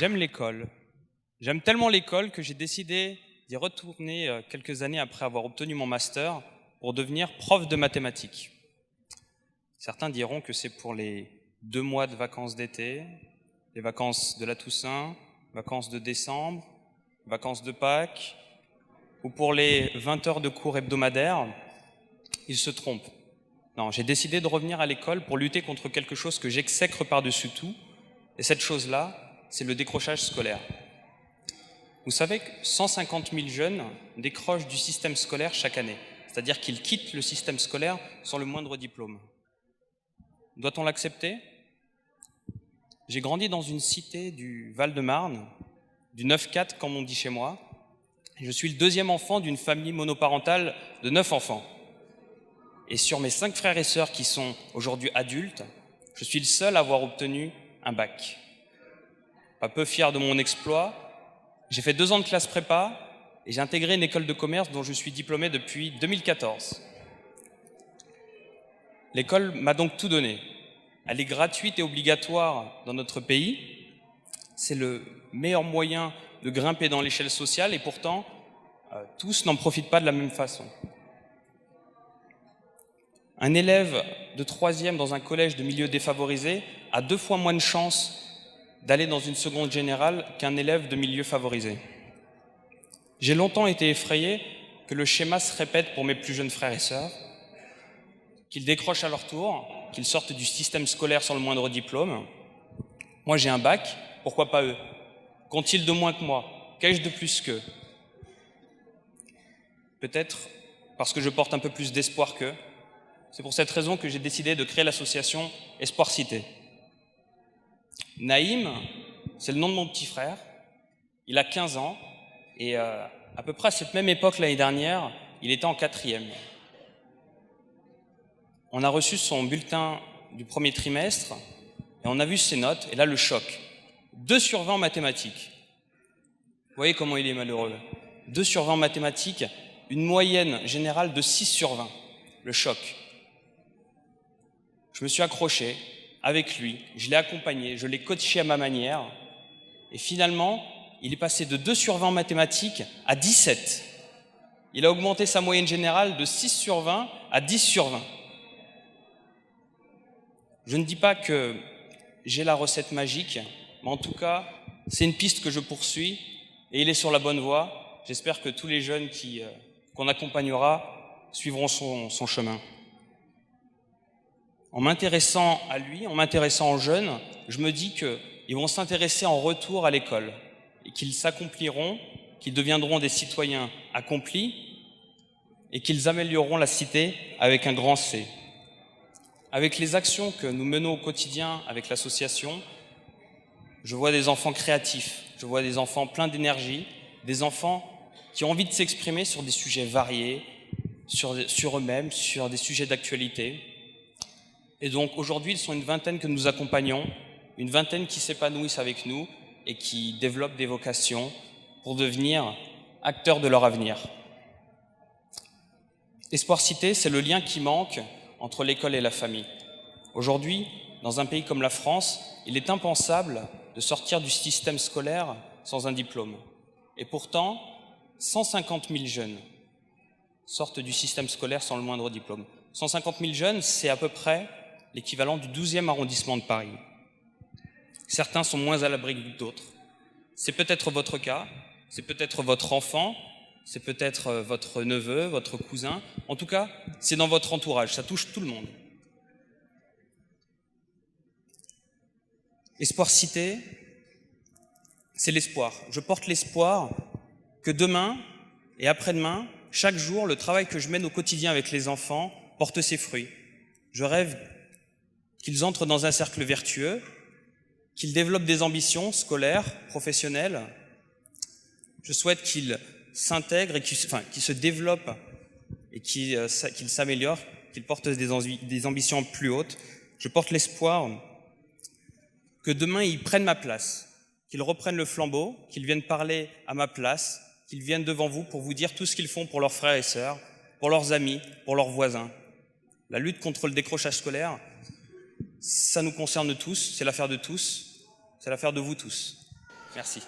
J'aime l'école. J'aime tellement l'école que j'ai décidé d'y retourner quelques années après avoir obtenu mon master pour devenir prof de mathématiques. Certains diront que c'est pour les 2 mois de vacances d'été, les vacances de la Toussaint, vacances de décembre, vacances de Pâques, ou pour les 20 heures de cours hebdomadaires. Ils se trompent. Non, j'ai décidé de revenir à l'école pour lutter contre quelque chose que j'exècre par-dessus tout, et cette chose-là, c'est le décrochage scolaire. Vous savez que 150 000 jeunes décrochent du système scolaire chaque année, c'est-à-dire qu'ils quittent le système scolaire sans le moindre diplôme. Doit-on l'accepter? J'ai grandi dans une cité du Val-de-Marne, du 9-4 comme on dit chez moi, et je suis le 2e enfant d'une famille monoparentale de 9 enfants. Et sur mes 5 frères et sœurs qui sont aujourd'hui adultes, je suis le seul à avoir obtenu un bac. Pas peu fier de mon exploit, j'ai fait 2 ans de classe prépa et j'ai intégré une école de commerce dont je suis diplômé depuis 2014. L'école m'a donc tout donné. Elle est gratuite et obligatoire dans notre pays. C'est le meilleur moyen de grimper dans l'échelle sociale et pourtant, tous n'en profitent pas de la même façon. Un élève de 3e dans un collège de milieu défavorisé a 2 fois moins de chances d'aller dans une seconde générale qu'un élève de milieu favorisé. J'ai longtemps été effrayé que le schéma se répète pour mes plus jeunes frères et sœurs, qu'ils décrochent à leur tour, qu'ils sortent du système scolaire sans le moindre diplôme. Moi j'ai un bac, pourquoi pas eux? Qu'ont-ils de moins que moi? Qu'ai-je de plus qu'eux? Peut-être parce que je porte un peu plus d'espoir qu'eux. C'est pour cette raison que j'ai décidé de créer l'association Espoir Cité. Naïm, c'est le nom de mon petit frère. Il a 15 ans et à peu près à cette même époque l'année dernière, il était en 4e. On a reçu son bulletin du premier trimestre et on a vu ses notes et là le choc. 2 sur 20 en mathématiques. Vous voyez comment il est malheureux. 2 sur 20 en mathématiques, une moyenne générale de 6 sur 20. Le choc. Je me suis accroché avec lui, je l'ai accompagné, je l'ai coaché à ma manière et finalement, il est passé de 2 sur 20 en mathématiques à 17. Il a augmenté sa moyenne générale de 6 sur 20 à 10 sur 20. Je ne dis pas que j'ai la recette magique, mais en tout cas, c'est une piste que je poursuis et il est sur la bonne voie. J'espère que tous les jeunes qu'on accompagnera suivront son chemin. En m'intéressant à lui, en m'intéressant aux jeunes, je me dis qu'ils vont s'intéresser en retour à l'école et qu'ils s'accompliront, qu'ils deviendront des citoyens accomplis et qu'ils amélioreront la cité avec un grand C. Avec les actions que nous menons au quotidien avec l'association, je vois des enfants créatifs, je vois des enfants pleins d'énergie, des enfants qui ont envie de s'exprimer sur des sujets variés, sur eux-mêmes, sur des sujets d'actualité. Et donc aujourd'hui, ils sont une vingtaine que nous accompagnons, une vingtaine qui s'épanouissent avec nous et qui développent des vocations pour devenir acteurs de leur avenir. Espoir Cité, c'est le lien qui manque entre l'école et la famille. Aujourd'hui, dans un pays comme la France, il est impensable de sortir du système scolaire sans un diplôme. Et pourtant, 150 000 jeunes sortent du système scolaire sans le moindre diplôme. 150 000 jeunes, c'est à peu près l'équivalent du 12e arrondissement de Paris. Certains sont moins à l'abri que d'autres. C'est peut-être votre cas, c'est peut-être votre enfant, c'est peut-être votre neveu, votre cousin. En tout cas, c'est dans votre entourage, ça touche tout le monde. Espoir Cité, c'est l'espoir. Je porte l'espoir que demain et après-demain, chaque jour, le travail que je mène au quotidien avec les enfants porte ses fruits. Je rêve qu'ils entrent dans un cercle vertueux, qu'ils développent des ambitions scolaires, professionnelles. Je souhaite qu'ils s'intègrent et qu'ils se développent et qu'ils s'améliorent, qu'ils portent des ambitions plus hautes. Je porte l'espoir que demain, ils prennent ma place, qu'ils reprennent le flambeau, qu'ils viennent parler à ma place, qu'ils viennent devant vous pour vous dire tout ce qu'ils font pour leurs frères et sœurs, pour leurs amis, pour leurs voisins. La lutte contre le décrochage scolaire, ça nous concerne tous, c'est l'affaire de tous, c'est l'affaire de vous tous. Merci.